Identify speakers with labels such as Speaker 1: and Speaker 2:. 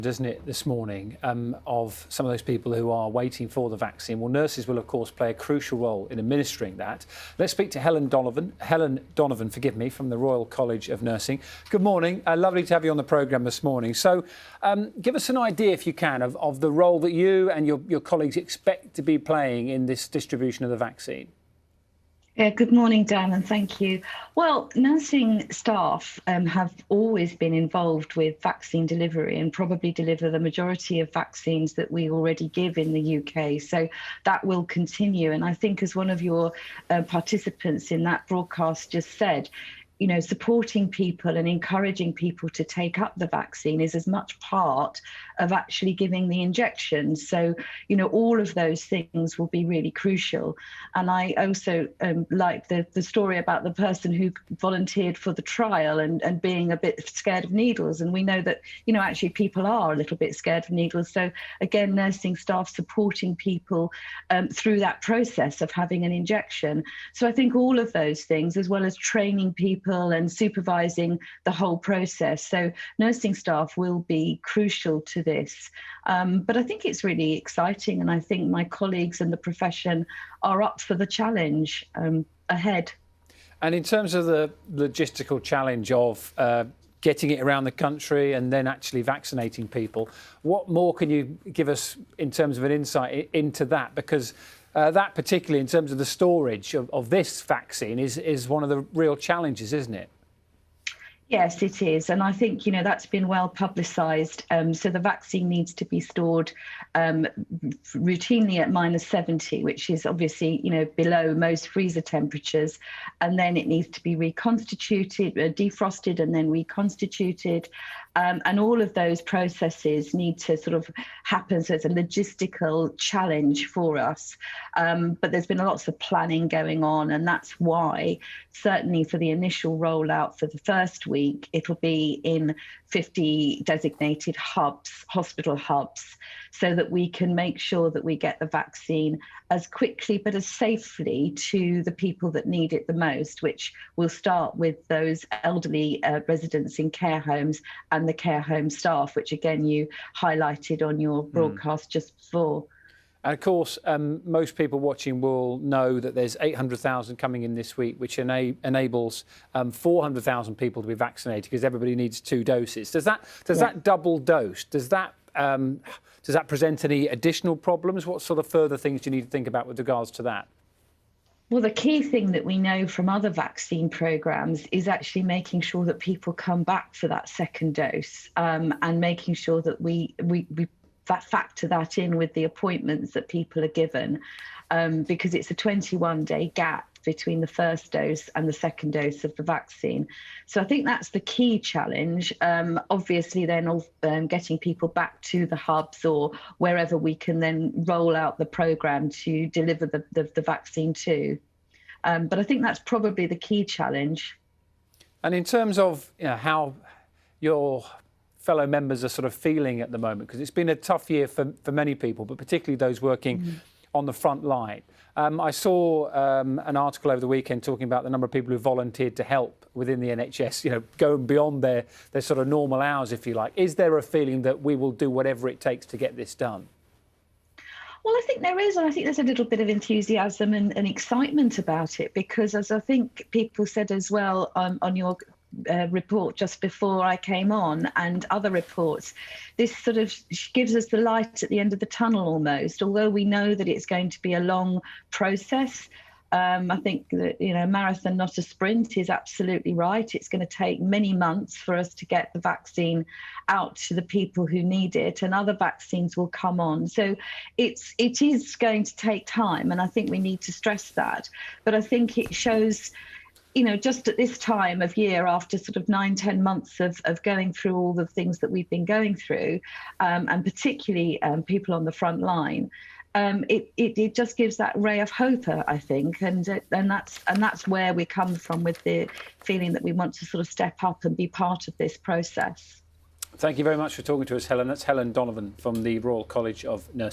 Speaker 1: Doesn't it, this morning, of some of those people who are waiting for the vaccine. Well, nurses will, of course, play a crucial role in administering that. Let's speak to Helen Donovan, from the Royal College of Nursing. Good morning. Lovely to have you on the programme this morning. So give us an idea, if you can, of the role that you and your colleagues expect to be playing in this distribution of the vaccine.
Speaker 2: Yeah, good morning, Dan, and thank you. Well, nursing staff have always been involved with vaccine delivery and probably deliver the majority of vaccines that we already give in the UK. So that will continue. And I think, as one of your participants in that broadcast just said, you know, supporting people and encouraging people to take up the vaccine is as much part of actually giving the injection. So, you know, all of those things will be really crucial. And I also like the story about the person who volunteered for the trial and being a bit scared of needles. And we know that, you know, actually people are a little bit scared of needles. So again, nursing staff supporting people through that process of having an injection. So I think all of those things, as well as training people and supervising the whole process. So nursing staff will be crucial to this. But I think it's really exciting, and I think my colleagues and the profession are up for the challenge ahead. And
Speaker 1: in terms of the logistical challenge of getting it around the country and then actually vaccinating people, what more can you give us in terms of an insight into that? Because that particularly in terms of the storage of this vaccine is one of the real challenges, isn't it?
Speaker 2: Yes, it is. And I think, you know, that's been well publicised. So the vaccine needs to be stored routinely at -70, which is obviously, you know, below most freezer temperatures. And then it needs to be reconstituted, defrosted and then reconstituted. And all of those processes need to sort of happen. So it's a logistical challenge for us. But there's been lots of planning going on. And that's why, certainly for the initial rollout for the first week, it'll be in 50 designated hubs, hospital hubs, so that we can make sure that we get the vaccine as quickly but as safely to the people that need it the most, which will start with those elderly residents in care homes and the care home staff, which again you highlighted on your broadcast just before.
Speaker 1: And of course, most people watching will know that there's 800,000 coming in this week, which enables 400,000 people to be vaccinated because everybody needs 2 doses. Does that double dose? Does that present any additional problems? What sort of further things do you need to think about with regards to that?
Speaker 2: Well, the key thing that we know from other vaccine programs is actually making sure that people come back for that second dose, and making sure that we factor that in with the appointments that people are given, because it's a 21-day gap between the first dose and the second dose of the vaccine. So I think that's the key challenge. Obviously then getting people back to the hubs or wherever we can then roll out the programme to deliver the vaccine to. But I think that's probably the key challenge.
Speaker 1: And in terms of, you know, how your fellow members are sort of feeling at the moment, because it's been a tough year for many people, but particularly those working on the front line. I saw an article over the weekend talking about the number of people who volunteered to help within the NHS, you know, going beyond their sort of normal hours, if you like. Is there a feeling that we will do whatever it takes to get this done?
Speaker 2: Well, I think there is, and I think there's a little bit of enthusiasm and excitement about it, because, as I think people said as well on your report just before I came on and other reports, this sort of gives us the light at the end of the tunnel almost, although we know that it's going to be a long process. I think that, you know, marathon, not a sprint, is absolutely right. It's going to take many months for us to get the vaccine out to the people who need it, and other vaccines will come on. So it is going to take time, and I think we need to stress that. But I think it shows, you know, just at this time of year, after sort of 9-10 months of going through all the things that we've been going through, and particularly people on the front line, it just gives that ray of hope, I think, and that's where we come from with the feeling that we want to sort of step up and be part of this process.
Speaker 1: Thank you very much for talking to us, Helen. That's Helen Donovan from the Royal College of Nursing.